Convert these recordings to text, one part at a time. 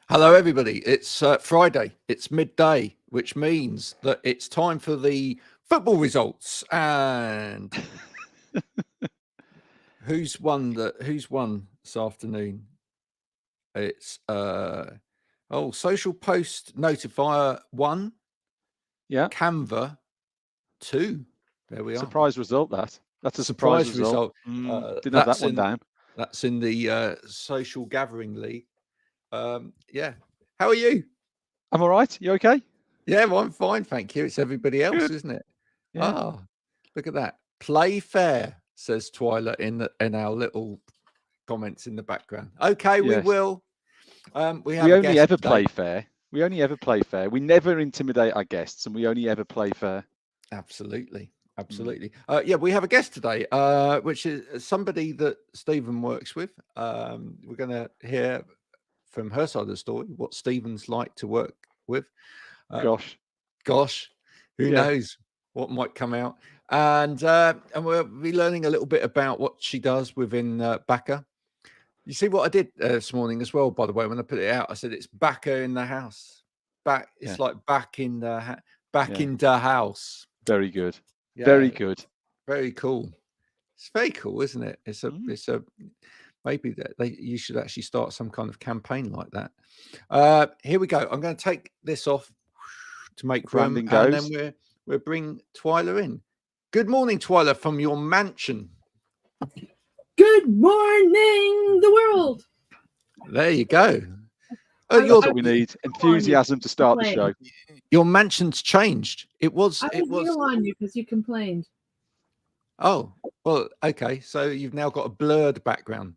Hello, everybody. It's Friday. It's midday, which means that it's time for the football results. And who's won this afternoon? It's Social Post Notifier 1, Yeah. Canva 2. There we are. Surprise result. That's a surprise result. Didn't have that one down. That's in the Social Gathering League. Yeah. How are you? I'm all right. You okay? Yeah, well, I'm fine, thank you. It's everybody else, Good. isn't it? Yeah. Ah, look at that. Play fair, says Twyla in our little comments in the background. Okay, we Yes. will. We only ever play fair. We only ever play fair. We never intimidate our guests, and we only ever play fair. Absolutely. Yeah, we have a guest today, which is somebody that Stephen works with. We're going to hear from her side of the story what Stephen's like to work with. Gosh, who knows what might come out. And we'll be learning a little bit about what she does within Bakker. You see what I did this morning as well, by the way, when I put it out, I said it's Bakker in the house. It's like back in the house. Very good. Yeah, very good. Very cool. It's very cool, isn't it? It's a maybe that you should actually start some kind of campaign like that. Here we go. I'm going to take this off to make room, and then we'll bring Twyla in. Good morning, Twyla, from your mansion. Good morning, the world. There you go. That's what we need. Enthusiasm to start the show. Your mansion's changed. I was on you because you complained. Oh, well, okay. So you've now got a blurred background.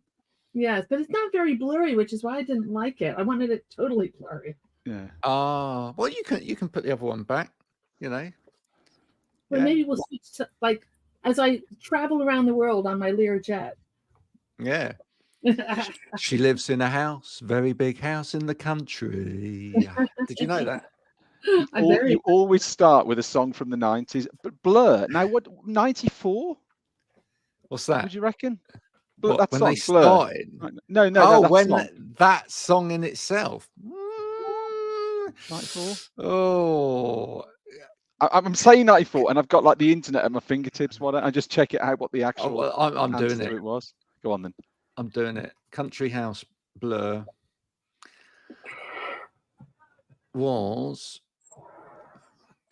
Yes, but it's not very blurry, which is why I didn't like it. I wanted it totally blurry. Yeah. Well, you can put the other one back, Well, maybe we'll switch to, like, as I travel around the world on my Learjet. Yeah. She lives in a house, very big house in the country. Did you know that? You always start with a song from the 90s, but Blur. Now, what, 94? What's that? What would you reckon? When they started? No. That song in itself. 94? Oh. I'm saying 94, and I've got like the internet at my fingertips. Why don't I just check it out what the actual I'm doing it was? Go on then. I'm doing it. Country House Blur was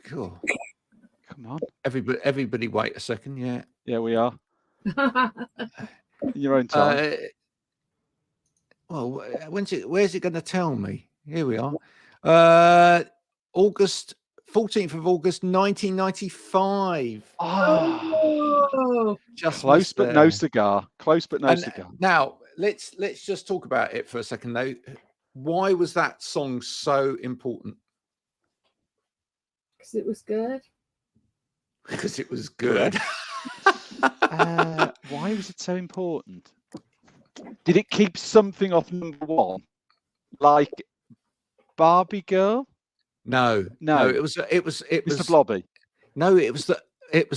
cool. Come on. Everybody wait a second. Yeah, we are. In your own time. Well, where's it going to tell me? Here we are. 14th of August, 1995. Oh, just close, but no cigar. Close, but no cigar. Now, let's just talk about it for a second, though. Why was that song so important? Because it was good. Because it was good. Why was it so important? Did it keep something off number one, like Barbie Girl? No. It was Mr. Blobby. No, it was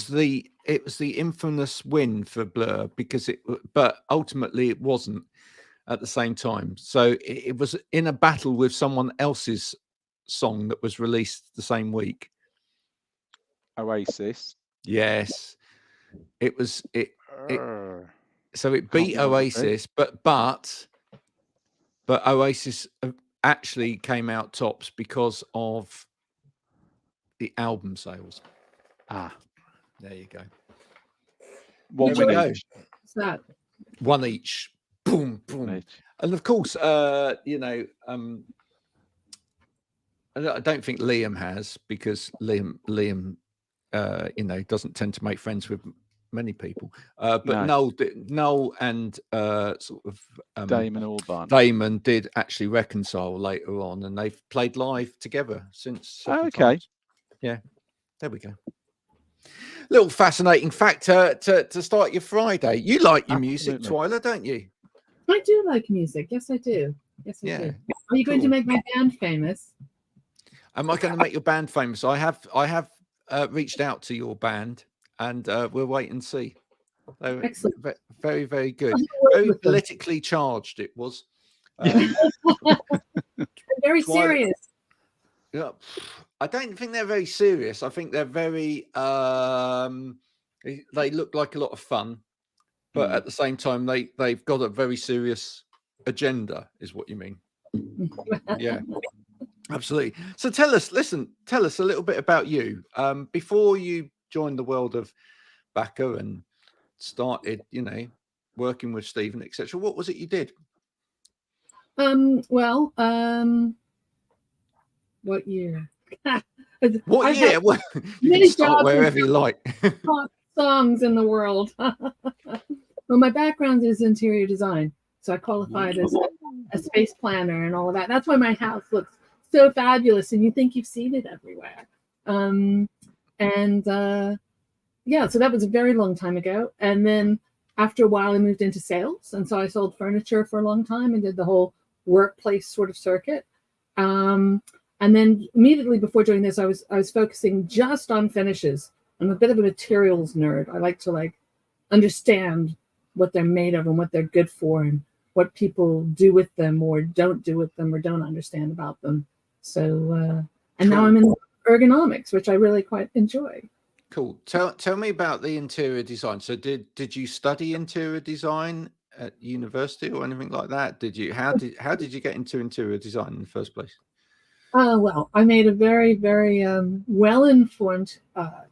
the infamous win for Blur but ultimately it wasn't at the same time. So it was in a battle with someone else's song that was released the same week. Oasis. Yes, it was it. So it beat Oasis, but Oasis actually came out tops because of the album sales. There you go. One each. What's that? One each. Boom, boom. And of course, I don't think Liam has, because Liam doesn't tend to make friends with many people. But no. Noel and sort of Damon did actually reconcile later on, and they've played live together since. Times. Yeah, there we go. Little fascinating fact to start your Friday. You like your music, Twyla, don't you? I do like music. Yes, I do. Yes, I do. Are you going to make my band famous? Am I going to make your band famous? I have reached out to your band, and we'll wait and see. Excellent. Very, very good. Very politically charged it was. very serious. Yeah, I don't think they're very serious. I think they're very. They look like a lot of fun, but at the same time, they've got a very serious agenda. Is what you mean? Yeah, absolutely. So tell us a little bit about you. Before you joined the world of Bakker and started, working with Stephen, etc. What was it you did? What year? What year? Well, you can start wherever you like. Top songs in the world. Well, my background is interior design, so I qualified as a space planner and all of that. That's why my house looks so fabulous, and you think you've seen it everywhere. Yeah, so that was a very long time ago. And then after a while, I moved into sales, and so I sold furniture for a long time and did the whole workplace sort of circuit. And then immediately before doing this, I was focusing just on finishes. I'm a bit of a materials nerd. I like to understand what they're made of and what they're good for and what people do with them or don't do with them or don't understand about them. So, and now I'm in ergonomics, which I really quite enjoy. Cool. Tell me about the interior design. So did you study interior design at university or anything like that? How did you get into interior design in the first place? Well, I made a very, very well-informed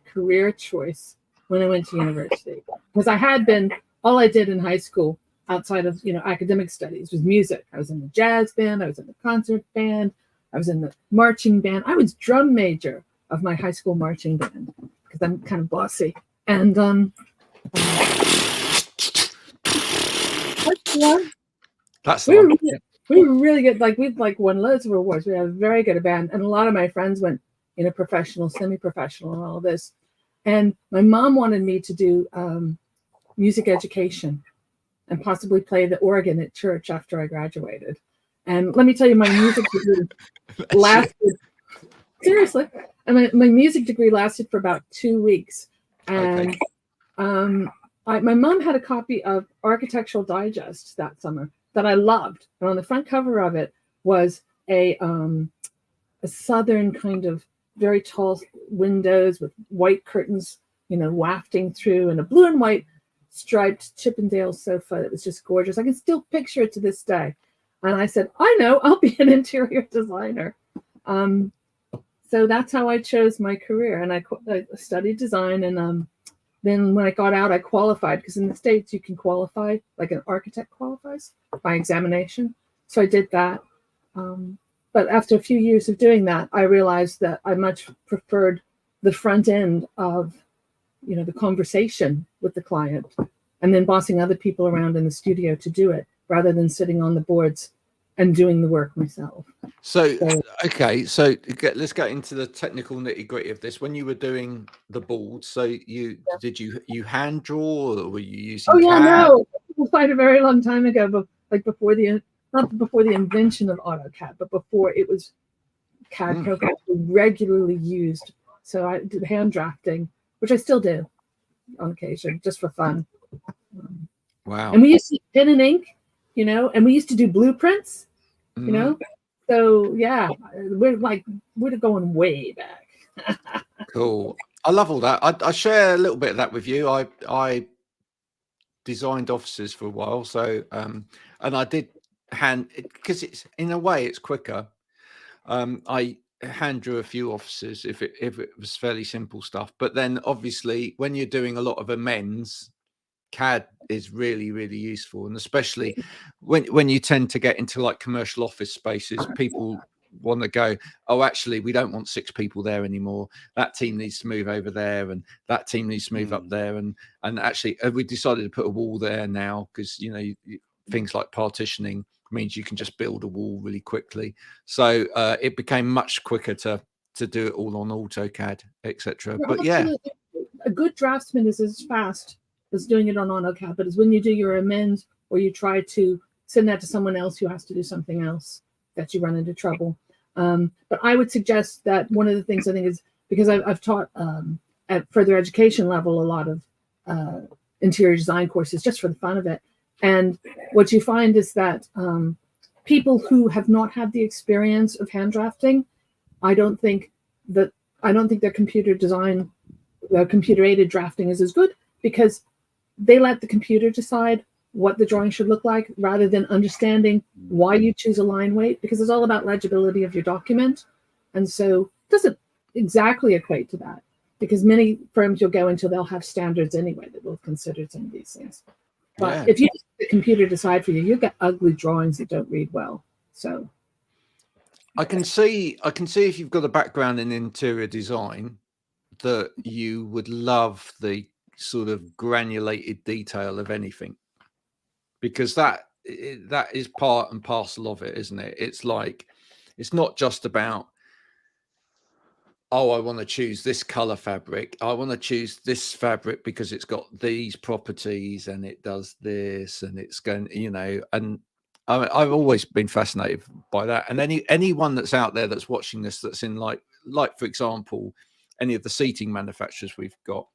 career choice when I went to university, because I had been, all I did in high school outside of academic studies was music. I was in the jazz band, I was in the concert band, I was in the marching band. I was drum major of my high school marching band because I'm kind of bossy. And we were really good. We'd won loads of awards. We had a very good band, and a lot of my friends went professional, semi-professional, and all of this. And my mom wanted me to do music education and possibly play the organ at church after I graduated. And let me tell you, my music degree lasted. Seriously, and my music degree lasted for about 2 weeks. And my mom had a copy of Architectural Digest that summer that I loved, and on the front cover of it was a southern kind of very tall windows with white curtains, wafting through, and a blue and white striped Chippendale sofa that was just gorgeous. I can still picture it to this day. And I said, I know, I'll be an interior designer. So that's how I chose my career, and I studied design, and then when I got out, I qualified, because in the States you can qualify like an architect qualifies by examination. So I did that. But after a few years of doing that, I realized that I much preferred the front end of, the conversation with the client, and then bossing other people around in the studio to do it, rather than sitting on the boards and doing the work myself. So let's get into the technical nitty-gritty of this. When you were doing the boards, so did you hand draw, or were you using CAD? No, quite a very long time ago, but before not before the invention of AutoCAD, but before it was CAD programs were regularly used. So I did hand drafting, which I still do on occasion, just for fun. Wow. And we used to pen and ink, and we used to do blueprints, So yeah, we're going way back. Cool. I love all that. I share a little bit of that with you. I designed offices for a while, so and I did because it's, in a way, it's quicker. I hand drew a few offices if it was fairly simple stuff, but then obviously when you're doing a lot of amends, CAD is really, really useful, and especially when you tend to get into commercial office spaces, people want to go, oh, actually, we don't want 6 people there anymore. That team needs to move over there, and that team needs to move up there, and actually, we decided to put a wall there now because things like partitioning means you can just build a wall really quickly. So it became much quicker to do it all on AutoCAD, etc. But yeah, a good draftsman is as fast as doing it on AutoCAD, but it's when you do your amends or you try to send that to someone else who has to do something else that you run into trouble. But I would suggest that one of the things I think is, because I've taught at further education level a lot of interior design courses just for the fun of it. And what you find is that people who have not had the experience of hand drafting, I don't think their computer design, computer aided drafting is as good, because they let the computer decide what the drawing should look like rather than understanding why you choose a line weight, because it's all about legibility of your document. And so it doesn't exactly equate to that, because many firms you'll go into, they'll have standards anyway that will consider some of these things. But if you let the computer decide for you, you'll get ugly drawings that don't read well. So I can see if you've got a background in interior design that you would love the sort of granulated detail of anything, because that is part and parcel of it, isn't it? It's like, it's not just about, oh, I want to choose this color fabric, I want to choose this fabric because it's got these properties and it does this and it's going, you know. And I've always been fascinated by that. And anyone that's out there that's watching this, that's in like for example, any of the seating manufacturers we've got,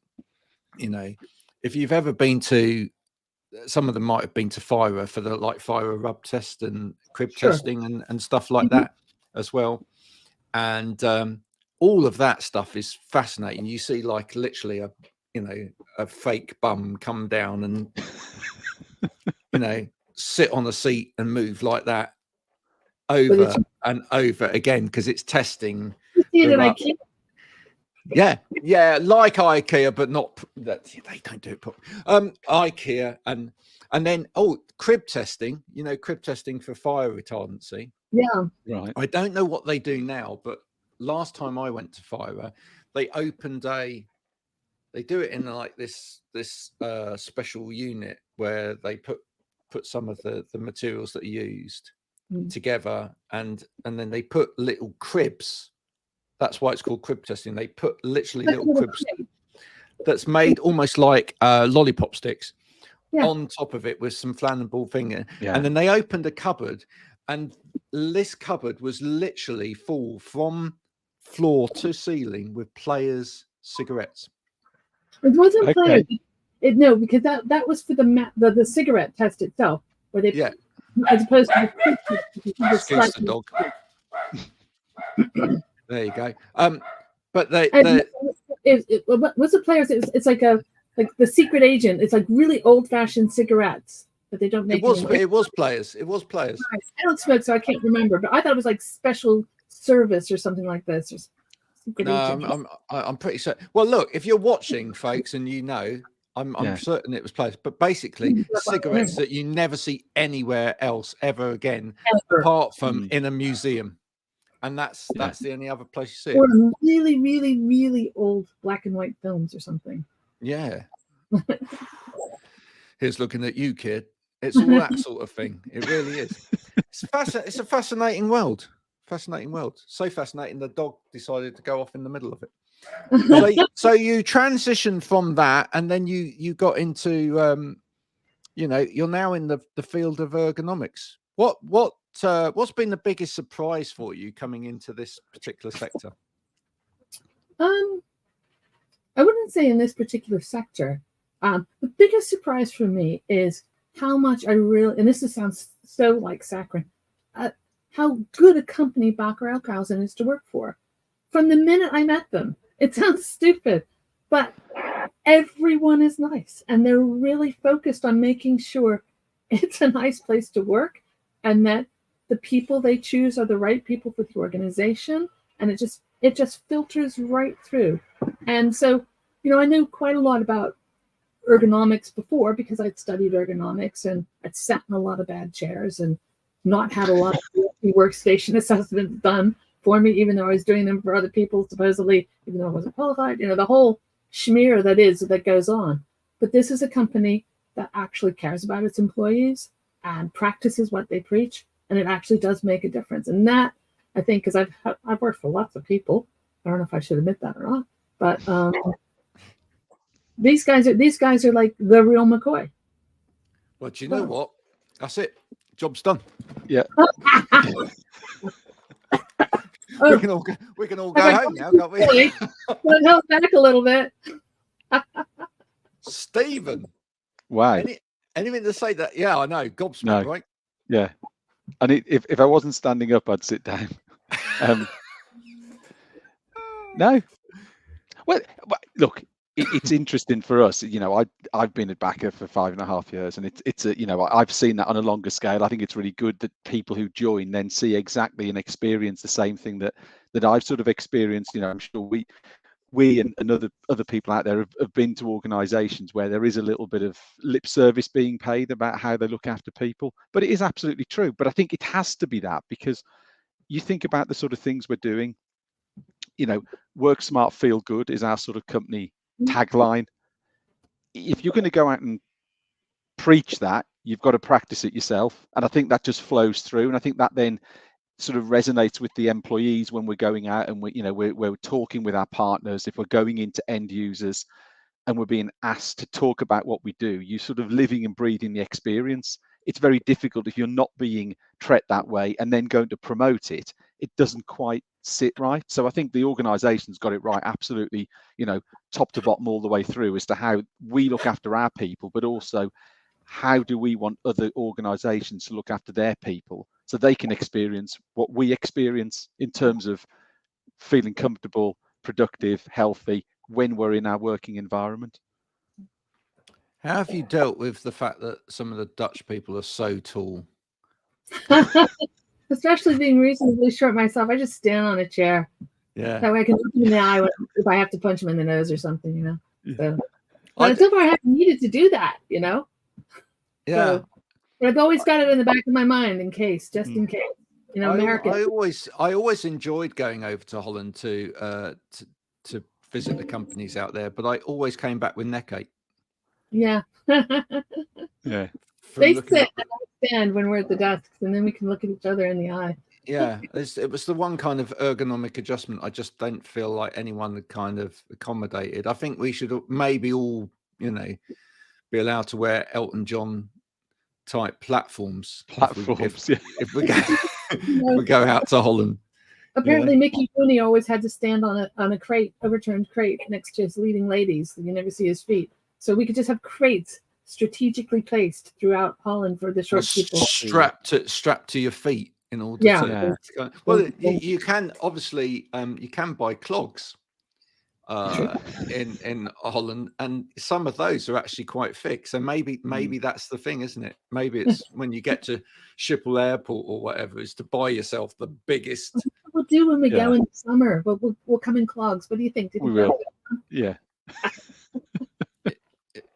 you know, if you've ever been to, some of them might have been to FIRA for the FIRA rub test and crib testing and stuff like that as well. And all of that stuff is fascinating. You see like literally a fake bum come down and you know, sit on a seat and move like that over and over again, because it's testing. Yeah, like IKEA, but not that they don't do it properly. IKEA and then crib testing. You know, crib testing for fire retardancy. Yeah, right. I don't know what they do now, but last time I went to FIRA, they opened they do it in like this special unit where they put some of the materials that are used together, and then they put little cribs. That's why it's called crib testing. They put literally little cribs that's made almost like lollipop sticks on top of it with some flammable finger. And then they opened a cupboard, and this cupboard was literally full from floor to ceiling with players' cigarettes. It wasn't players. No, because that was for the cigarette test itself, where they as opposed to excuse the dog. There you go. But what's the players? It's like the secret agent. It's like really old-fashioned cigarettes that they don't make anymore. It was players. I don't smoke, so I can't remember. But I thought it was like special service or something like this. No, I'm pretty certain. Well, look, if you're watching, folks, and you know, I'm certain it was players. But basically, cigarettes that you never see anywhere else ever again, apart from in a museum. And that's the only other place you see it. Or really, really, really old black and white films or something. Yeah. Here's looking at you, kid. It's all that sort of thing. It really is. It's a fascinating world. Fascinating world. So fascinating, the dog decided to go off in the middle of it. So you transitioned from that, and then you got into you're now in the field of ergonomics. What's been the biggest surprise for you coming into this particular sector? I wouldn't say in this particular sector. The biggest surprise for me is how much I really, and this sounds so like saccharine, how good a company Bakker Crew is to work for. From the minute I met them, it sounds stupid, but everyone is nice, and they're really focused on making sure it's a nice place to work, and that the people they choose are the right people for the organization, and it just filters right through. And so, I knew quite a lot about ergonomics before, because I'd studied ergonomics and I'd sat in a lot of bad chairs and not had a lot of workstation assessments done for me, even though I was doing them for other people, supposedly, even though I wasn't qualified, the whole schmear that goes on. But this is a company that actually cares about its employees and practices what they preach, and it actually does make a difference. And that, I think, because I've worked for lots of people, I don't know if I should admit that or not, but these guys are like the real McCoy. Well, do you know what? That's it. Job's done. Yeah. We can all go home now, can't we? Help back a little bit. Stephen. Why? Anything to say that? Yeah, I know. Gobsmacked, right? Yeah. And if I wasn't standing up, I'd sit down. No. Well, look, it's interesting for us. I've been at Bakker for 5.5 years, and it's I've seen that on a longer scale. I think it's really good that people who join then see exactly and experience the same thing that I've sort of experienced. I'm sure we and other people out there have been to organizations where there is a little bit of lip service being paid about how they look after people, but it is absolutely true. But I think it has to be that, because you think about the sort of things we're doing. Work smart, feel good is our sort of company tagline. If you're going to go out and preach that, you've got to practice it yourself, and I think that just flows through. And I think that then sort of resonates with the employees when we're going out and we're talking with our partners. If we're going into end users and we're being asked to talk about what we do, you sort of living and breathing the experience. It's very difficult if you're not being treated that way and then going to promote it. It doesn't quite sit right. So I think the organization's got it right, absolutely, top to bottom all the way through, as to how we look after our people, but also how do we want other organizations to look after their people so they can experience what we experience in terms of feeling comfortable, productive, healthy when we're in our working environment. How have you dealt with the fact that some of the Dutch people are so tall? Especially being reasonably short myself, I just stand on a chair. Yeah. That way I can look them in the eye if I have to punch them in the nose or something, Yeah. So, but until I haven't needed to do that, Yeah. So, but I've always got it in the back of my mind in case, just in case. American. I always enjoyed going over to Holland to visit the companies out there, but I always came back with neck ache. Yeah. Yeah. They sit and I stand when we're at the desks, and then we can look at each other in the eye. Yeah, it was the one kind of ergonomic adjustment I just don't feel like anyone had kind of accommodated. I think we should maybe all, be allowed to wear Elton John type platforms. If we go out to Holland. Apparently, Mickey Rooney always had to stand on a crate, overturned crate, next to his leading ladies. You never see his feet. So we could just have crates strategically placed throughout Holland for the short people. Strapped to your feet in order to. Well, you can obviously you can buy clogs in Holland, and some of those are actually quite thick. So maybe that's the thing, isn't it? Maybe it's when you get to Schiphol Airport or whatever, is to buy yourself the biggest. We'll do when we go in the summer, but we'll come in clogs. What do you think? We will. Yeah.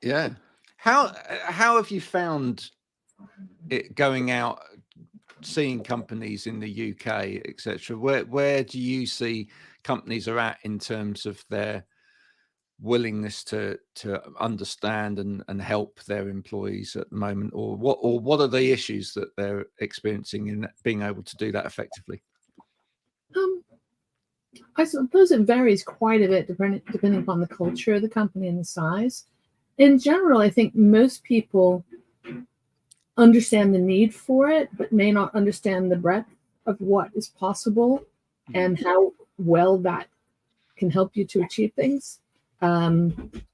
Yeah. How have you found it going out, seeing companies in the UK, etc.? Where do you see companies are at in terms of their willingness to understand and help their employees at the moment, or what are the issues that they're experiencing in being able to do that effectively? I suppose it varies quite a bit depending upon the culture of the company and the size. In general, I think most people understand the need for it, but may not understand the breadth of what is possible and how well that can help you to achieve things. I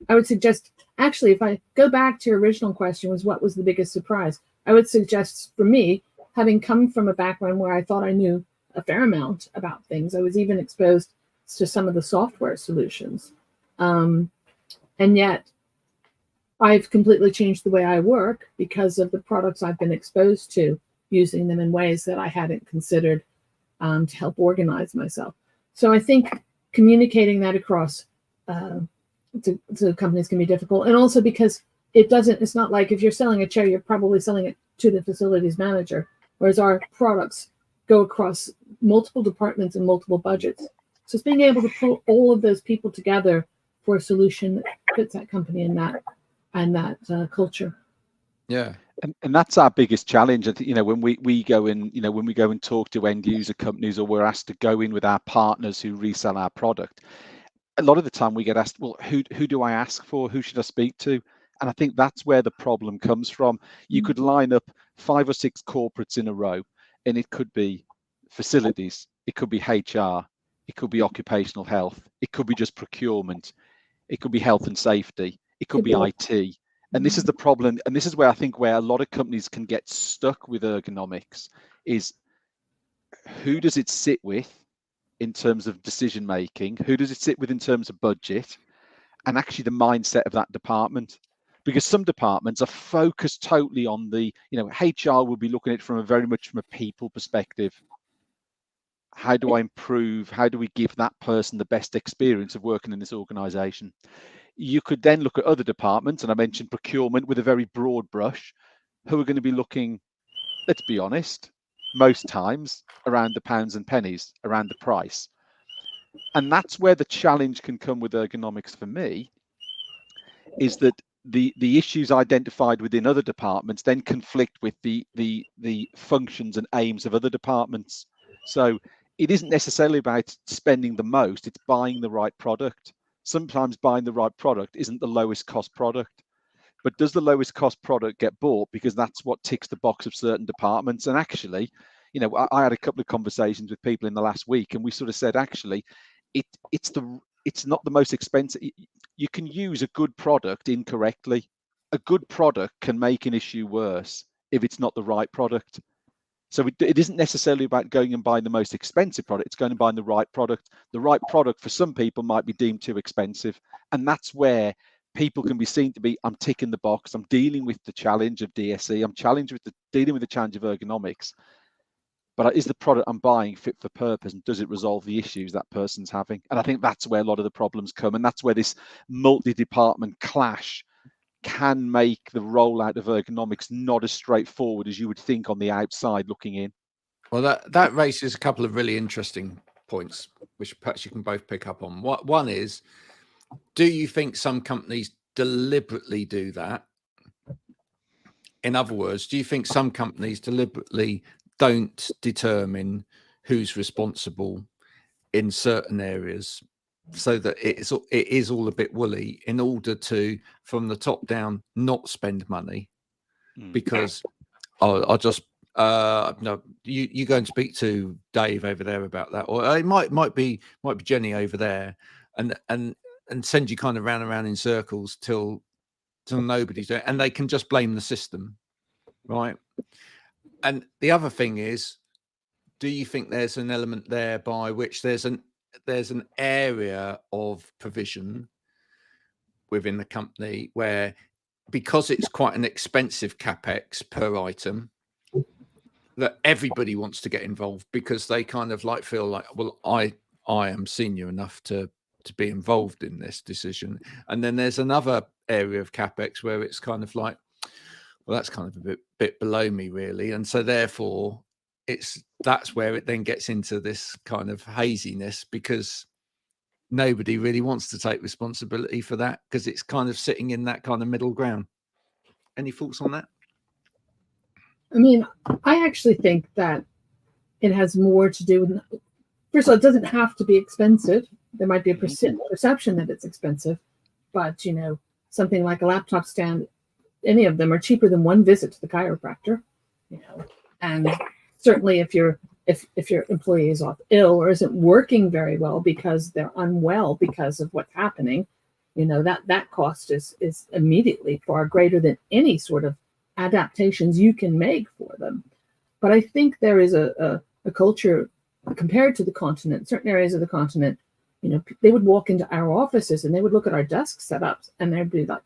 would suggest, actually, if I go back to your original question, was what was the biggest surprise? I would suggest, for me, having come from a background where I thought I knew a fair amount about things, I was even exposed to some of the software solutions. And yet, I've completely changed the way I work because of the products I've been exposed to, using them in ways that I hadn't considered to help organize myself. So I think communicating that across to companies can be difficult. And also because it's not like if you're selling a chair, you're probably selling it to the facilities manager, whereas our products go across multiple departments and multiple budgets. So it's being able to pull all of those people together for a solution that fits that company and that culture. Yeah. And that's our biggest challenge. When we go in, when we go and talk to end user companies, or we're asked to go in with our partners who resell our product, a lot of the time we get asked, well, who do I ask for? Who should I speak to? And I think that's where the problem comes from. You could line up 5 or 6 corporates in a row, and it could be facilities, it could be HR, it could be occupational health, it could be just procurement, it could be health and safety, it could be IT. And this is the problem, and this is where I think where a lot of companies can get stuck with ergonomics, is who does it sit with in terms of decision making? Who does it sit with in terms of budget? And actually the mindset of that department. Because some departments are focused totally on the, HR will be looking at it from a people perspective. How do I improve? How do we give that person the best experience of working in this organization? You could then look at other departments, and I mentioned procurement with a very broad brush, who are going to be looking, let's be honest, most times around the pounds and pennies, around the price. And that's where the challenge can come with ergonomics for me, is that the issues identified within other departments then conflict with the functions and aims of other departments. So it isn't necessarily about spending the most, it's buying the right product. Sometimes buying the right product isn't the lowest cost product, but does the lowest cost product get bought because that's what ticks the box of certain departments? And actually, I had a couple of conversations with people in the last week, and we sort of said, actually, it's not the most expensive. You can use a good product incorrectly. A good product can make an issue worse if it's not the right product. So it isn't necessarily about going and buying the most expensive product. It's going and buying the right product. The right product for some people might be deemed too expensive. And that's where people can be seen to be, I'm ticking the box. I'm dealing with the challenge of DSE. I'm dealing with the challenge of ergonomics. But is the product I'm buying fit for purpose, and does it resolve the issues that person's having? And I think that's where a lot of the problems come. And that's where this multi-department clash can make the rollout of ergonomics not as straightforward as you would think on the outside looking in. Well, that raises a couple of really interesting points, which perhaps you can both pick up on. One is, do you think some companies deliberately do that? In other words, do you think some companies deliberately don't determine who's responsible in certain areas, so that it is all a bit woolly, in order to, from the top down, not spend money? Because I'll just no, you go and speak to Dave over there about that, or it might be Jenny over there, and send you kind of round and round in circles till nobody's doing it, and they can just blame the system, right? And the other thing is, do you think there's an element there by which there's an area of provision within the company where, because it's quite an expensive capex per item, that everybody wants to get involved because they kind of like feel like, well, I am senior enough to be involved in this decision. And then there's another area of capex where it's kind of like, well, that's kind of a bit below me, really. And so therefore that's where it then gets into this kind of haziness, because nobody really wants to take responsibility for that, because it's kind of sitting in that kind of middle ground. Any thoughts on that? I mean, I actually think that it has more to do with, first of all, it doesn't have to be expensive. There might be a perception that it's expensive, but something like a laptop stand, any of them are cheaper than one visit to the chiropractor, and certainly if your employee is off ill or isn't working very well because they're unwell because of what's happening, that cost is immediately far greater than any sort of adaptations you can make for them. But I think there is a culture compared to the continent, certain areas of the continent, they would walk into our offices and they would look at our desk setups and they'd be like,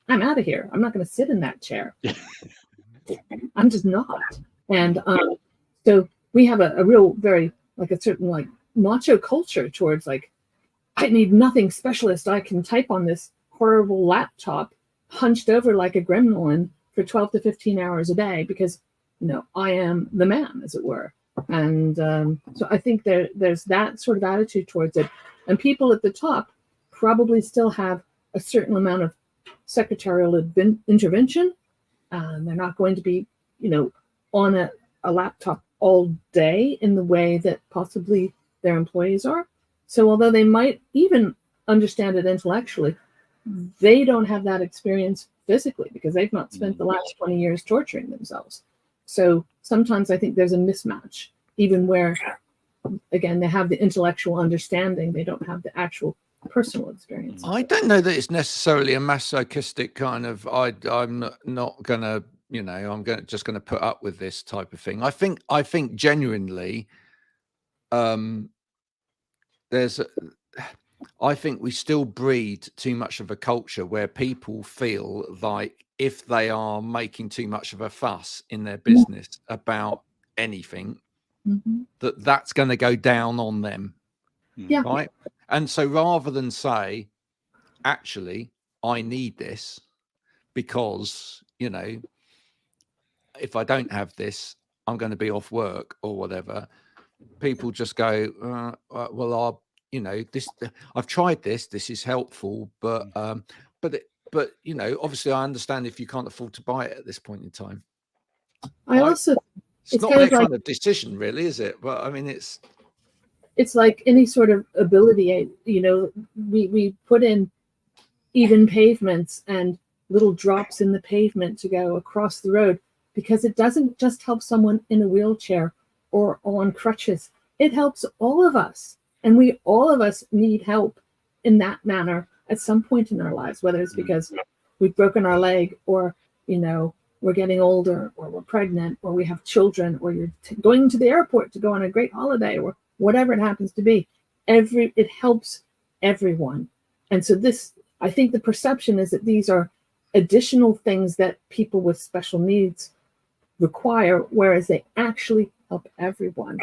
I'm out of here. I'm not going to sit in that chair. I'm just not. And so we have a real, very, like a certain like macho culture towards like, I need nothing specialist. I can type on this horrible laptop hunched over like a gremlin for 12 to 15 hours a day because, I am the man, as it were. And so I think there's that sort of attitude towards it. And people at the top probably still have a certain amount of secretarial intervention. They're not going to be, on a laptop all day in the way that possibly their employees are. So although they might even understand it intellectually, they don't have that experience physically because they've not spent the last 20 years torturing themselves. So sometimes I think there's a mismatch, even where, again, they have the intellectual understanding, they don't have the actual personal experience. I don't know that it's necessarily a masochistic kind of, I'm not going to you know, I'm just going to put up with this type of thing. I think genuinely, I think we still breed too much of a culture where people feel like if they are making too much of a fuss in their business about anything, that's going to go down on them. Yeah. Right. And so rather than say, actually, I need this because, you know, if I don't have this, I'm going to be off work or whatever, people just go, well, you know, I've tried this is helpful, but you know, obviously I understand if you can't afford to buy it at this point in time. It's not their kind of decision, really, is it? But I mean, it's like any sort of ability. You know, we put in even pavements and little drops in the pavement to go across the road, because it doesn't just help someone in a wheelchair or on crutches. It helps all of us, and all of us need help in that manner at some point in our lives, whether it's because we've broken our leg, or, you know, we're getting older, or we're pregnant, or we have children, or you're going to the airport to go on a great holiday, or whatever it happens to be. It helps everyone. And so I think the perception is that these are additional things that people with special needs require, whereas they actually help everyone.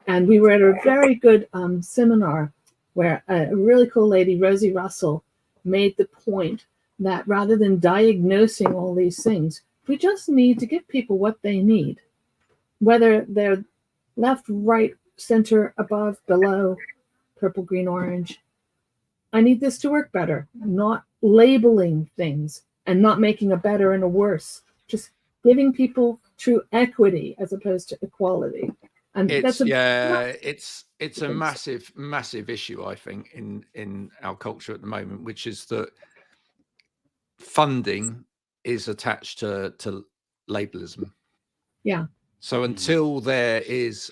And we were at a very good seminar where a really cool lady, Rosie Russell, made the point that rather than diagnosing all these things, we just need to give people what they need, whether they're left, right, center, above, below, purple, green, orange. I need this to work better, not labeling things and not making a better and a worse, just giving people true equity as opposed to equality. And it's a massive issue, I think, in our culture at the moment, which is that funding is attached to labelism. Yeah. So until there is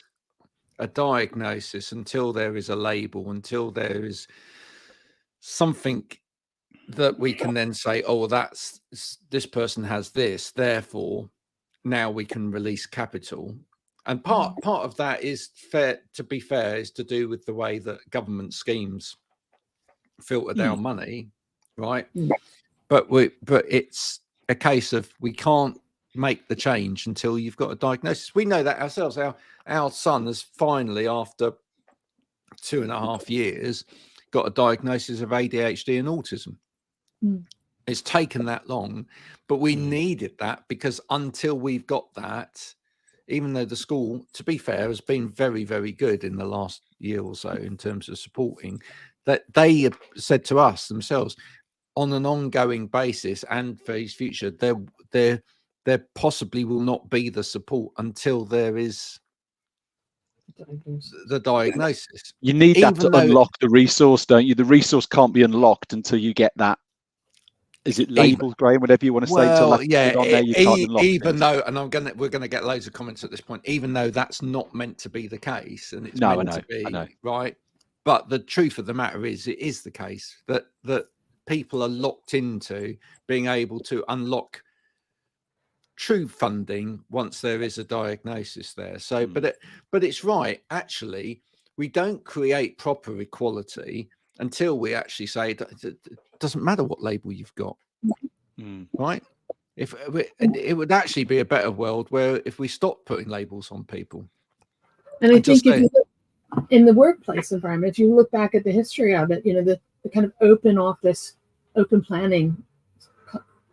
a diagnosis, until there is a label, until there is something that we can then say, oh, this person has this, therefore now we can release capital. And part of that is to be fair, is to do with the way that government schemes filter down money, right? But it's a case of we can't make the change until you've got a diagnosis. We know that ourselves. Our son has finally, after 2.5 years, got a diagnosis of ADHD and autism. It's taken that long, but we needed that, because until we've got that, even though the school, to be fair, has been very, very good in the last year or so in terms of supporting, that they have said to us themselves on an ongoing basis and for his future, there possibly will not be the support until there is the diagnosis. You need that to unlock the resource, don't you? The resource can't be unlocked until you get that. Is it labeled, Graham? Whatever you want to say. Well, even though, and we're gonna get loads of comments at this point. Even though that's not meant to be the case, and it's meant to be right. But the truth of the matter is, it is the case that people are locked into being able to unlock true funding once there is a diagnosis there. So, but it's right. Actually, we don't create proper equality until we actually say it doesn't matter what label you've got, right? It would actually be a better world where if we stop putting labels on people. And I think if you look in the workplace environment, if you look back at the history of it, you know, the kind of open office, open planning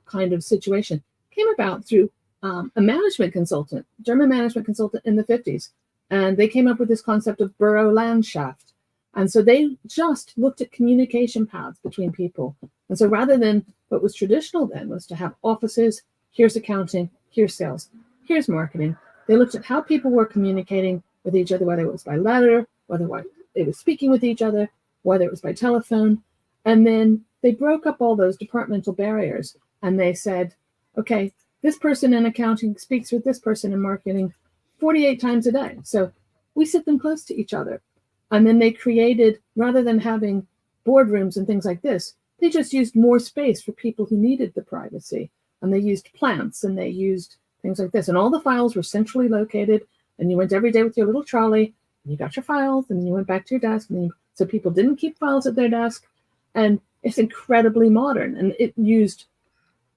kind of situation came about through a management consultant, German management consultant in the 50s. And they came up with this concept of Bürolandschaft. And so they just looked at communication paths between people. And so rather than what was traditional then was to have offices, here's accounting, here's sales, here's marketing. They looked at how people were communicating with each other, whether it was by letter, whether they were speaking with each other, whether it was by telephone. And then they broke up all those departmental barriers. And they said, okay, this person in accounting speaks with this person in marketing 48 times a day. So we sit them close to each other. And then they created, rather than having boardrooms and things like this, they just used more space for people who needed the privacy. And they used plants, and they used things like this. And all the files were centrally located, and you went every day with your little trolley, and you got your files, and you went back to your desk. So people didn't keep files at their desk, and it's incredibly modern. And it used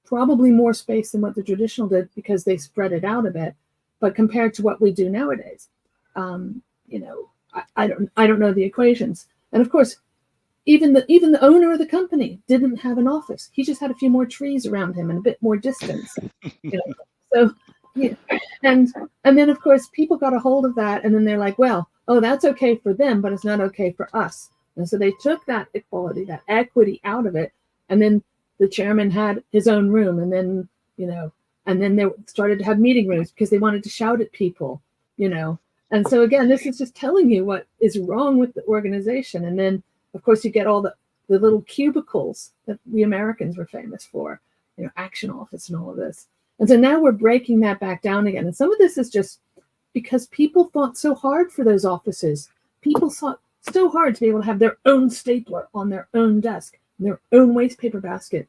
probably more space than what the traditional did because they spread it out a bit. But compared to what we do nowadays, I don't know the equations. And of course, even the owner of the company didn't have an office. He just had a few more trees around him and a bit more distance. So, and then of course people got a hold of that, and then they're like, well, oh, that's okay for them, but it's not okay for us. And so they took that equality, that equity out of it, and then the chairman had his own room, and then they started to have meeting rooms because they wanted to shout at people, And so again, this is just telling you what is wrong with the organization. And then of course you get all the little cubicles that we Americans were famous for, Action Office and all of this. And so now we're breaking that back down again. And some of this is just because people fought so hard for those offices. People fought so hard to be able to have their own stapler on their own desk, their own waste paper basket.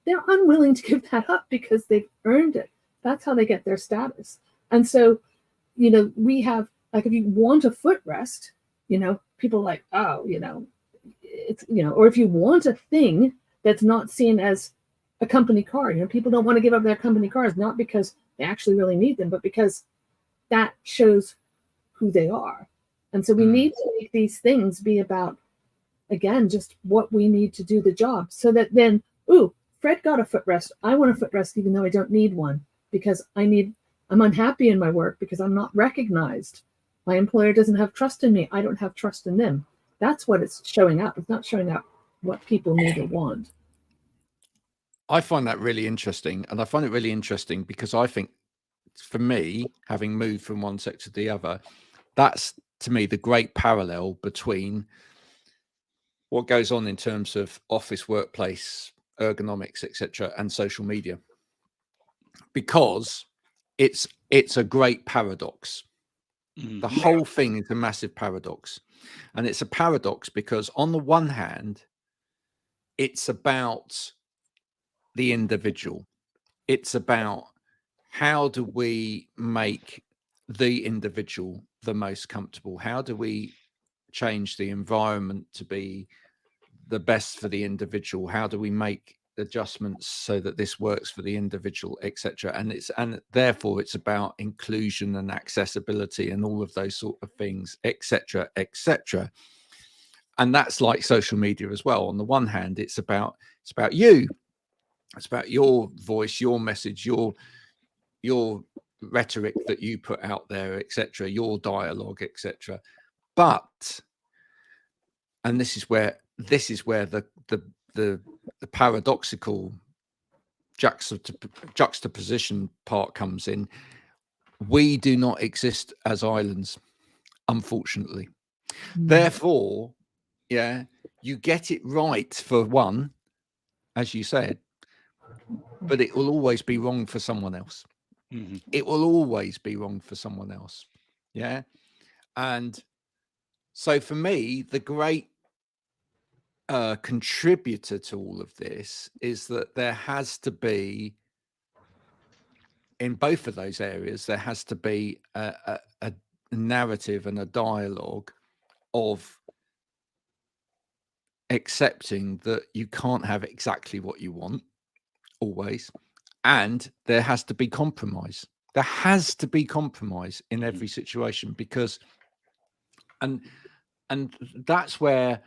They're unwilling to give that up because they've earned it. That's how they get their status. And so, we have, like, if you want a footrest, people are like, oh, it's, or if you want a thing that's not seen as a company car, people don't want to give up their company cars, not because they actually really need them, but because that shows who they are. And so we need to make these things be about, again, just what we need to do the job, so that then, Fred got a footrest. I want a footrest even though I don't need one, because I'm unhappy in my work because I'm not recognized. My employer doesn't have trust in me. I don't have trust in them. That's what it's showing up. It's not showing up what people need or want. I find that really interesting. And I find it really interesting because I think, for me, having moved from one sector to the other, that's, to me, the great parallel between what goes on in terms of office, workplace, ergonomics, etc., and social media, because it's a great paradox. The whole thing is a massive paradox, and it's a paradox because on the one hand, it's about the individual. It's about how do we make the individual the most comfortable? How do we change the environment to be the best for the individual? How do we make adjustments so that this works for the individual, etc.? And therefore it's about inclusion and accessibility and all of those sort of things, etc., etc. And that's like social media as well. On the one hand, it's about you, it's about your voice, your message, your rhetoric that you put out there, etc., your dialogue, etc. But, and this is where the paradoxical juxtaposition part comes in. We do not exist as islands, unfortunately. Therefore, you get it right for one, as you said, but it will always be wrong for someone else. It will always be wrong for someone else. Yeah. And so for me, the great contributor to all of this is that there has to be, in both of those areas, there has to be a narrative and a dialogue of accepting that you can't have exactly what you want always, and there has to be compromise. There has to be compromise in every situation, because and that's where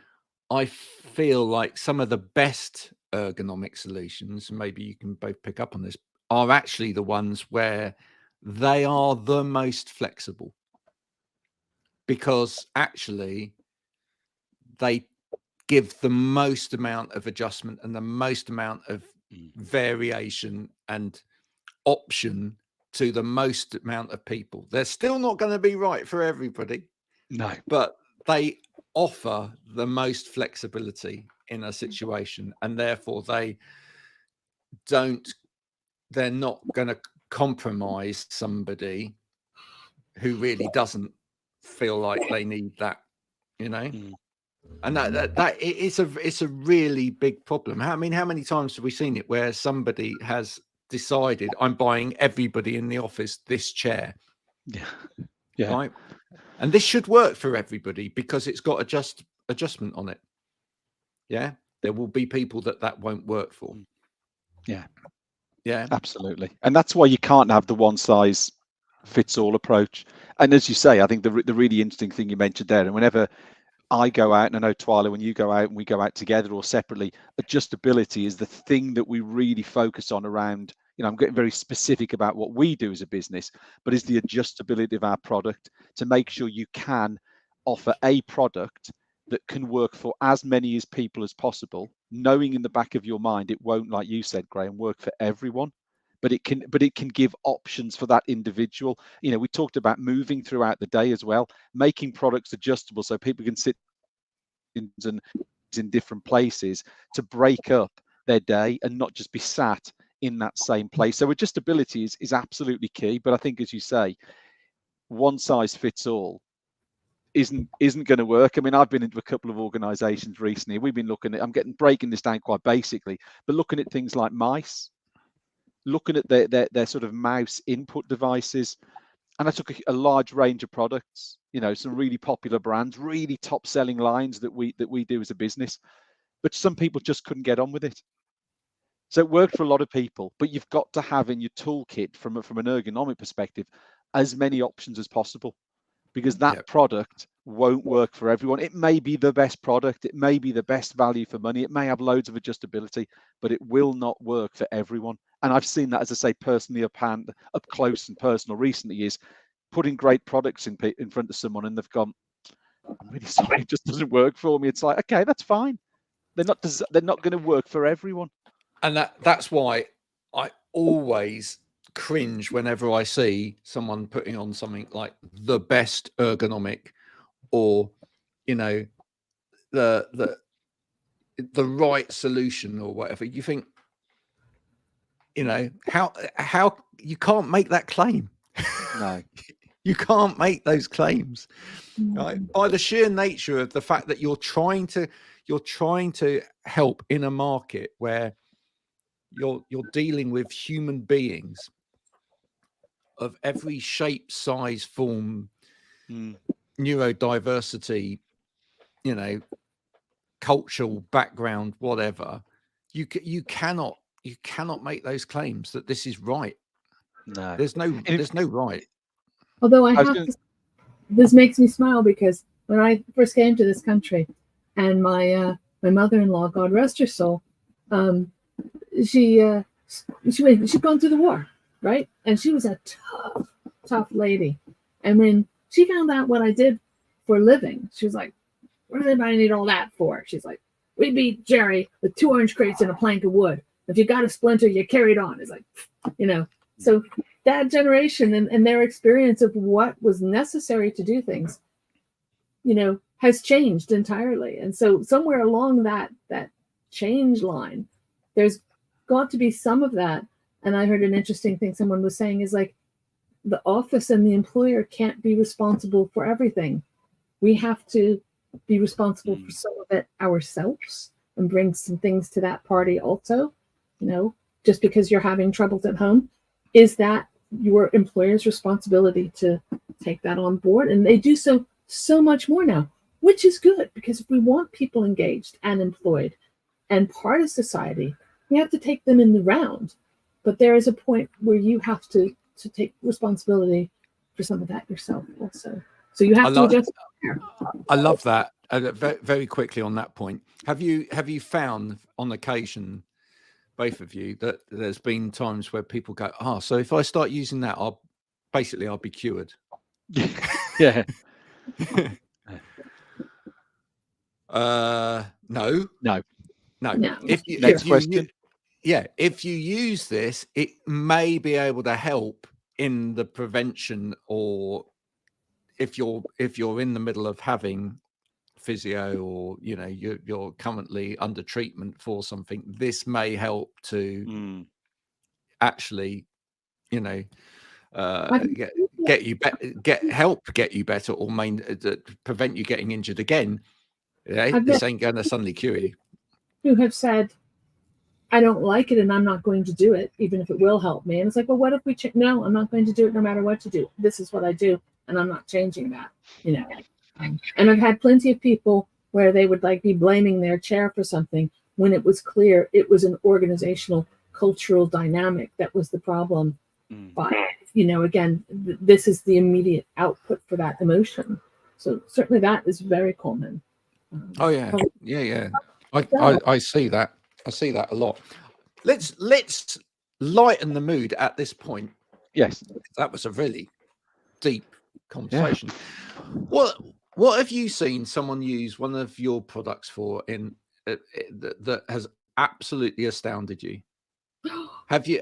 I feel like some of the best ergonomic solutions, maybe you can both pick up on this, are actually the ones where they are the most flexible, because actually they give the most amount of adjustment and the most amount of variation and option to the most amount of people. They're still not going to be right for everybody, no, but they offer the most flexibility in a situation, and therefore they're not going to compromise somebody who really doesn't feel like they need that, and that it's a really big problem. How many times have we seen it where somebody has decided I'm buying everybody in the office this chair. Yeah. Right. And this should work for everybody because it's got adjustment on it. Yeah. There will be people that won't work for. Yeah. Yeah. Absolutely. And that's why you can't have the one size fits all approach. And as you say, I think the really interesting thing you mentioned there, and whenever I go out, and I know Twyla, when you go out and we go out together or separately, adjustability is the thing that we really focus on around, I'm getting very specific about what we do as a business, but is the adjustability of our product to make sure you can offer a product that can work for as many as people as possible, knowing in the back of your mind it won't, like you said, Graham, work for everyone. But it can give options for that individual. We talked about moving throughout the day as well, making products adjustable so people can sit in different places to break up their day and not just be sat in that same place. So adjustability is absolutely key. But I think, as you say, one size fits all isn't going to work. I mean, I've been into a couple of organizations recently. We've been looking at, breaking this down quite basically, but looking at things like mice, looking at their sort of mouse input devices. And I took a large range of products, some really popular brands, really top selling lines that we do as a business, but some people just couldn't get on with it. So it worked for a lot of people, but you've got to have in your toolkit from an ergonomic perspective as many options as possible, because that product won't work for everyone. It may be the best product, it may be the best value for money, it may have loads of adjustability, but it will not work for everyone. And I've seen that, as I say, personally up close and personal recently, is putting great products in front of someone and they've gone, I'm really sorry, it just doesn't work for me. It's like, okay, that's fine. They're not going to work for everyone. And that's why I always cringe whenever I see someone putting on something like the best ergonomic, or the right solution or whatever. You think, how you can't make that claim. No. You can't make those claims, right? By the sheer nature of the fact that you're trying to help in a market where you're dealing with human beings of every shape, size, form, neurodiversity, cultural background, whatever. You cannot make those claims that this is right. No, there's no right. Although this makes me smile, because when I first came to this country, and my mother-in-law, God rest her soul, she'd gone through the war, right? And she was a tough lady. And when she found out what I did for a living, she was like, what does anybody need all that for? She's like, we beat Jerry with 2 orange crates and a plank of wood. If you got a splinter, you carried on. It's like, so that generation and their experience of what was necessary to do things, has changed entirely. And so somewhere along that change line, there's got to be some of that. And I heard an interesting thing someone was saying is like, the office and the employer can't be responsible for everything. We have to be responsible for some of it ourselves and bring some things to that party also. Just because you're having troubles at home, is that your employer's responsibility to take that on board? And they do so much more now, which is good, because if we want people engaged and employed and part of society, we have to take them in the round. But there is a point where you have to take responsibility for some of that yourself also. So you have to adjust. I love that. Very, very quickly on that point, have you found on occasion, both of you, that there's been times where people go, so if I start using that, I'll be cured? Yeah. No. If you use this, it may be able to help in the prevention, or if you're in the middle of having physio, or you're currently under treatment for something, this may help to actually get you better, or prevent you getting injured again. This ain't going to suddenly cure you. Who have said, I don't like it and I'm not going to do it, even if it will help me. And it's like, well, what if we no, I'm not going to do it no matter what to do. This is what I do, and I'm not changing that, you know. And I've had plenty of people where they would like be blaming their chair for something when it was clear it was an organizational cultural dynamic that was the problem. But, you know, again, this is the immediate output for that emotion. So certainly that is very common. Oh yeah, yeah. I see that. I see that a lot. Let's lighten the mood at this point. Yes, that was a really deep conversation. Yeah. What have you seen someone use one of your products for that has absolutely astounded you? Have you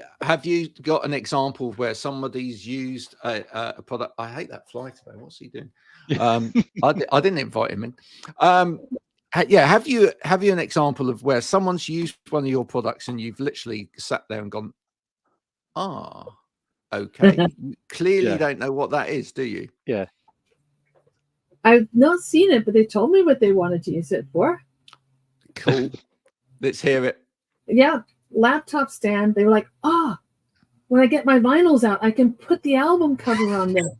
got an example of where somebody's used a product? I hate that fly today. What's he doing? I didn't invite him in. Yeah, have you an example of where someone's used one of your products and you've literally sat there and gone, okay, you clearly don't know what that is, do you? Yeah. I've not seen it, but they told me what they wanted to use it for. Cool. Let's hear it. Yeah, laptop stand. They were like, when I get my vinyls out, I can put the album cover on there.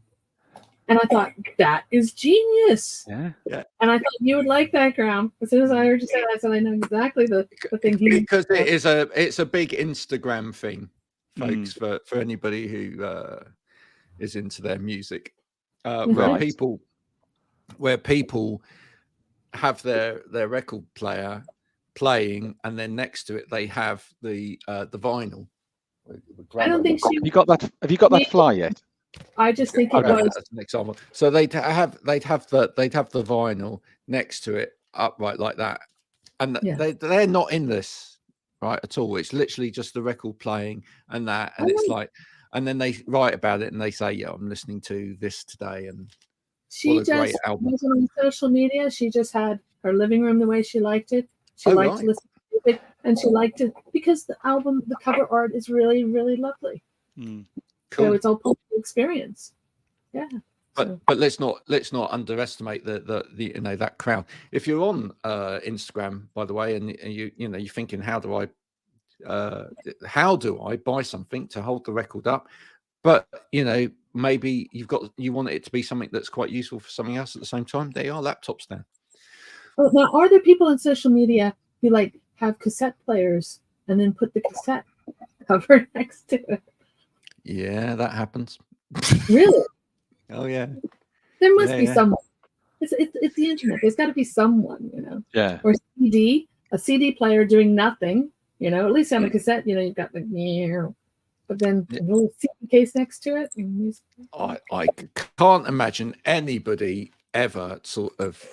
And I thought, that is genius. Yeah. And I thought you would like that, Graham. As soon as I heard you say that, I said, I know exactly the thing. Because it's a big Instagram thing, folks, for anybody who is into their music. Where people have their record player playing, and then next to it they have the vinyl. I don't think she. Have you got that fly yet? I just think it was as an example. So they'd have the vinyl next to it upright like that, and they're not in this right at all. It's literally just the record playing and that, and it's like, and then they write about it and they say, yeah, I'm listening to this today, and she just wasn't on social media. She just had her living room the way she liked it. She liked to listen to music, and she liked it because the cover art is really, really lovely. Cool. So it's all part of the experience. Yeah. But let's not underestimate the that crowd. If you're on Instagram, by the way, and you're thinking, how do I buy something to hold the record up? But maybe you want it to be something that's quite useful for something else at the same time. There are laptops now. Well, now, are there people on social media who like have cassette players and then put the cassette cover next to it? Yeah, that happens. Really? Oh yeah. There must be someone. It's the internet. There's got to be someone, Yeah. Or a CD player doing nothing, At least on a cassette, you've got the but then a little CD case next to it. I can't imagine anybody ever sort of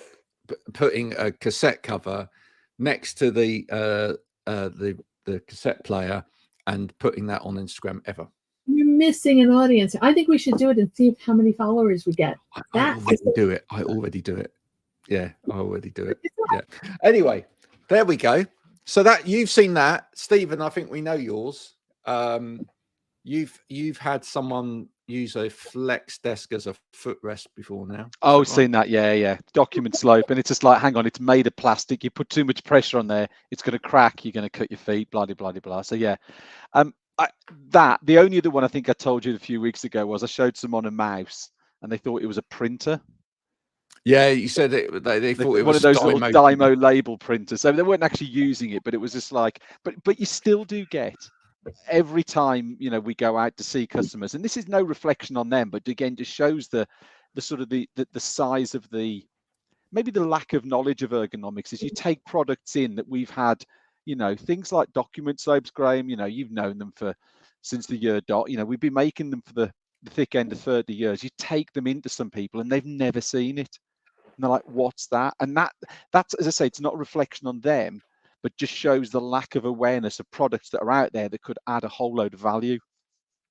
putting a cassette cover next to the cassette player and putting that on Instagram ever. You're missing an audience. I think we should do it and see how many followers we get. I already do it. Yeah, I already do it. Yeah. Anyway, there we go. So that you've seen that, Stephen. I think we know yours. You've had someone use a flex desk as a footrest before now. Oh, seen that. Yeah. Document slope, and it's just like, hang on, it's made of plastic. You put too much pressure on there, it's going to crack. You're going to cut your feet. Blah blah blah blah. So yeah. The only other one I think I told you a few weeks ago was I showed someone a mouse and they thought it was a printer. Yeah, you said it. They thought it was one of those little Dymo label printers. So they weren't actually using it, but it was just like. But you still do get every time we go out to see customers, and this is no reflection on them, but again just shows the sort of the size of maybe the lack of knowledge of ergonomics. Is you take products in that we've had. Things like document slopes, Graham, you've known them since the year dot. We've been making them for the thick end of 30 years. You take them into some people and they've never seen it. And they're like, what's that? And that's, as I say, it's not a reflection on them, but just shows the lack of awareness of products that are out there that could add a whole load of value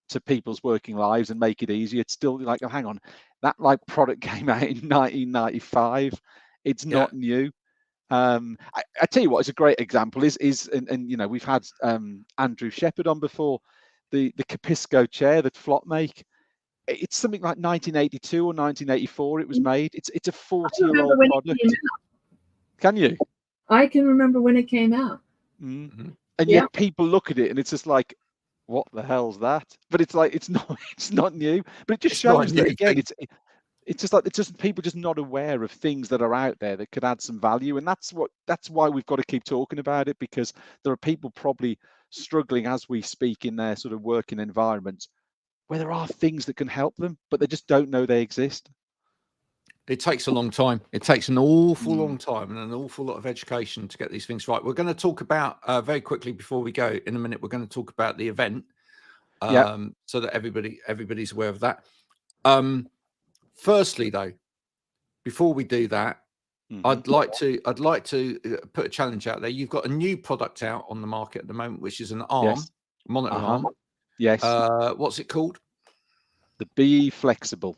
to people's working lives and make it easier. It's still like, oh, hang on, that product came out in 1995. It's not new. I tell you what, it's a great example is we've had Andrew Shepherd on before, the Capisco chair that Flop make. It's something like 1982 or 1984 it was made. It's a 40-year-old product. Can you? I can remember when it came out. Mm-hmm. And yet people look at it and it's just like, what the hell's that? But it's like, it's not new. But it just shows that, again, it's just like, it's just people just not aware of things that are out there that could add some value. And that's why we've got to keep talking about it, because there are people probably struggling as we speak in their sort of working environments where there are things that can help them, but they just don't know they exist. It takes a long time. It takes an awful long time and an awful lot of education to get these things right. We're going to talk about very quickly before we go in a minute. We're going to talk about the event, so that everybody's aware of that. Firstly, though, before we do that, I'd like to put a challenge out there. You've got a new product out on the market at the moment, which is an arm, monitor arm. Yes. What's it called? The BE Flexible.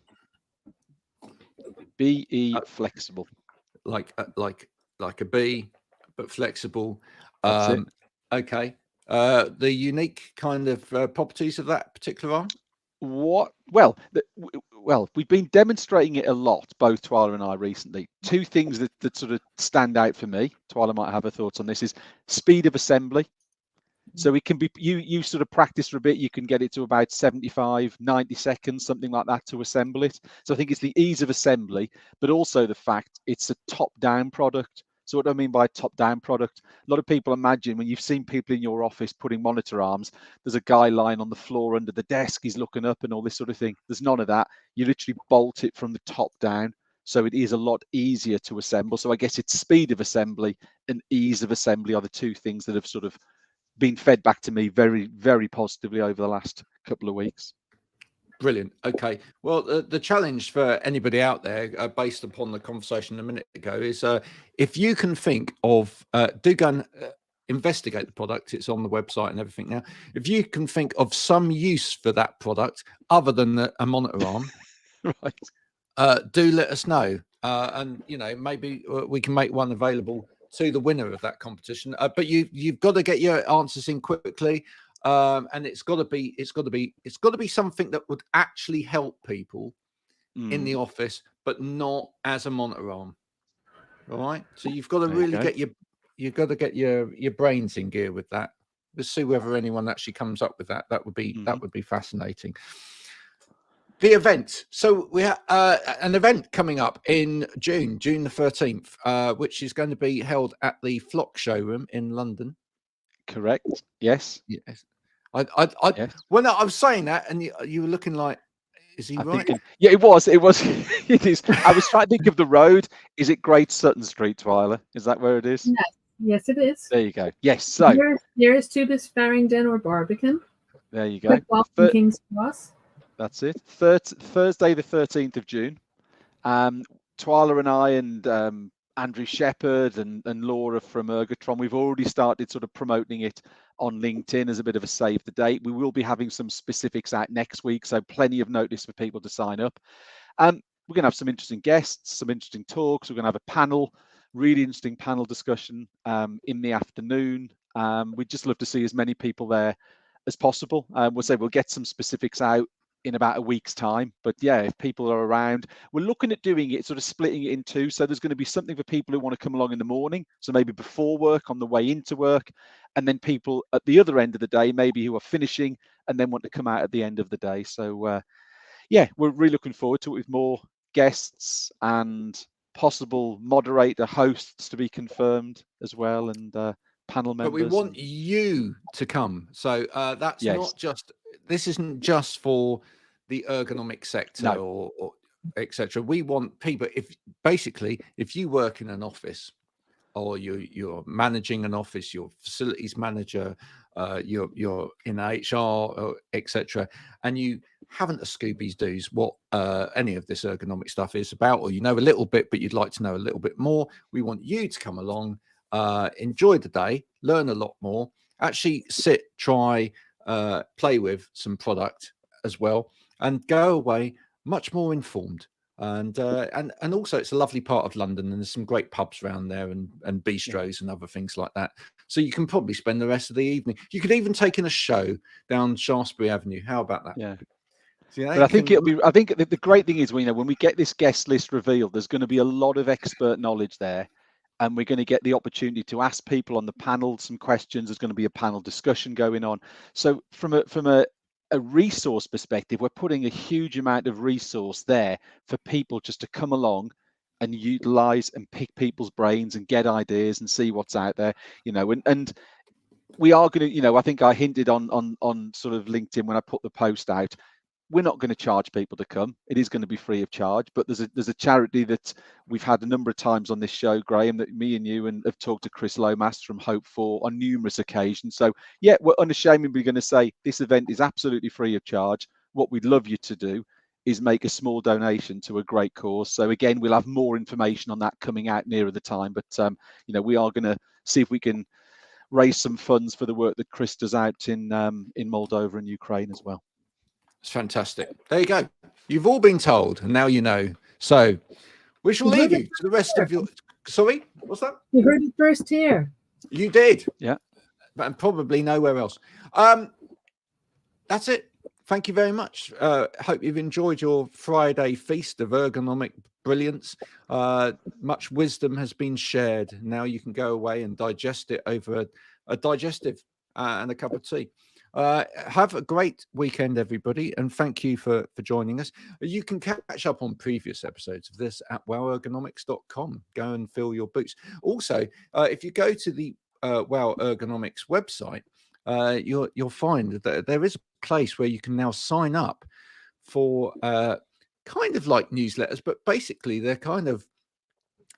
BE Flexible. Like a bee, but flexible. That's it. Okay. The unique kind of properties of that particular arm? Well, we've been demonstrating it a lot, both Twyla and I recently. Two things that sort of stand out for me, Twyla might have her thoughts on this, is speed of assembly. So it can be, you sort of practice for a bit, you can get it to about 75, 90 seconds, something like that, to assemble it. So I think it's the ease of assembly, but also the fact it's a top-down product. So what do I mean by top-down product? A lot of people imagine, when you've seen people in your office putting monitor arms, there's a guy lying on the floor under the desk, he's looking up and all this sort of thing. There's none of that. You literally bolt it from the top down. So it is a lot easier to assemble. So I guess it's speed of assembly and ease of assembly are the two things that have sort of been fed back to me very, very positively over the last couple of weeks. Brilliant. Okay. Well, the challenge for anybody out there, based upon the conversation a minute ago, is if you can think of, do go and investigate the product. It's on the website and everything now. If you can think of some use for that product other than a monitor arm, right, do let us know. And maybe we can make one available to the winner of that competition. But you've got to get your answers in quickly. And it's got to be something that would actually help people in the office, but not as a monitor arm. All right. So you've got to really get your brains in gear with that. Let's see whether anyone actually comes up with that. That would be fascinating. The event. So we have an event coming up in June the 13th, which is going to be held at the Flock showroom in London. Correct. Yes. Yes. When I was saying that, and you were looking like, is he right? Yeah, it was. It is. I was trying to think of the road. Is it Great Sutton Street, Twyla? Is that where it is? Yes, it is. There you go. Yes. So nearest Tubis, Farringdon, or Barbican. There you go. King's Cross. That's it. Thursday, the 13th of June. Twyla and I and Andrew Shepherd and Laura from Ergotron, we've already started sort of promoting it on LinkedIn as a bit of a save the date. We will be having some specifics out next week, so plenty of notice for people to sign up. We're going to have some interesting guests, some interesting talks. We're going to have a panel, really interesting panel discussion in the afternoon. We'd just love to see as many people there as possible. We'll get some specifics out in about a week's time, but yeah, if people are around, we're looking at doing it, sort of splitting it in two. So there's going to be something for people who want to come along in the morning, so maybe before work, on the way into work, and then people at the other end of the day, maybe who are finishing and then want to come out at the end of the day. So yeah, we're really looking forward to it, with more guests and possible moderator hosts to be confirmed as well, and panel members. But we want you to come. So that's not just, this isn't just for the ergonomic sector or etc. We want people, if you work in an office, or you're managing an office, you're facilities manager, you're in HR, etc., and you haven't a Scooby's Doo's what any of this ergonomic stuff is about, or you know a little bit, but you'd like to know a little bit more, we want you to come along, enjoy the day, learn a lot more, actually sit, try, play with some product as well, and go away much more informed. And also it's a lovely part of London, and there's some great pubs around there and bistros and other things like that. So you can probably spend the rest of the evening. You could even take in a show down Shaftesbury Avenue. How about that? Yeah. So, but I think the great thing is, when we get this guest list revealed, there's going to be a lot of expert knowledge there. and we're going to get the opportunity to ask people on the panel some questions. There's going to be a panel discussion going on. So from a resource perspective, we're putting a huge amount of resource there for people just to come along and utilize and pick people's brains and get ideas and see what's out there, and we are going to, I think I hinted on sort of LinkedIn when I put the post out, we're not going to charge people to come. It is going to be free of charge, but there's a charity that we've had a number of times on this show, Graham, that me and you and have talked to Chris Lomas from Hope For on numerous occasions. So yeah, we're unashamedly going to say this event is absolutely free of charge. What we'd love you to do is make a small donation to a great cause. So again, we'll have more information on that coming out nearer the time, but we are going to see if we can raise some funds for the work that Chris does out in Moldova and Ukraine as well. It's fantastic. There you go. You've all been told, and now you know. So we shall leave you to the rest of your. Sorry, what's that? You heard it first here. You did, yeah, but probably nowhere else. That's it. Thank you very much. Hope you've enjoyed your Friday feast of ergonomic brilliance. Much wisdom has been shared. Now you can go away and digest it over a digestive and a cup of tea. Have a great weekend, everybody, and thank you for joining us. You can catch up on previous episodes of this at wowergonomics.com. Go and fill your boots. Also, if you go to the Wow Ergonomics website, you'll find that there is a place where you can now sign up for kind of like newsletters, but basically they're kind of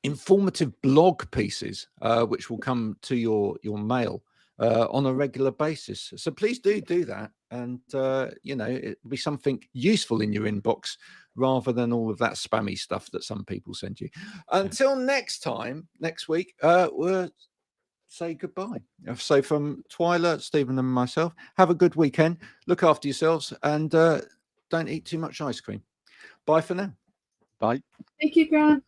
informative blog pieces which will come to your mail on a regular basis. So please do that, and it'll be something useful in your inbox rather than all of that spammy stuff that some people send you. Until next week, we'll say goodbye. So from Twyla, Stephen and myself, have a good weekend, look after yourselves, and don't eat too much ice cream. Bye for now. Bye. Thank you, Grant.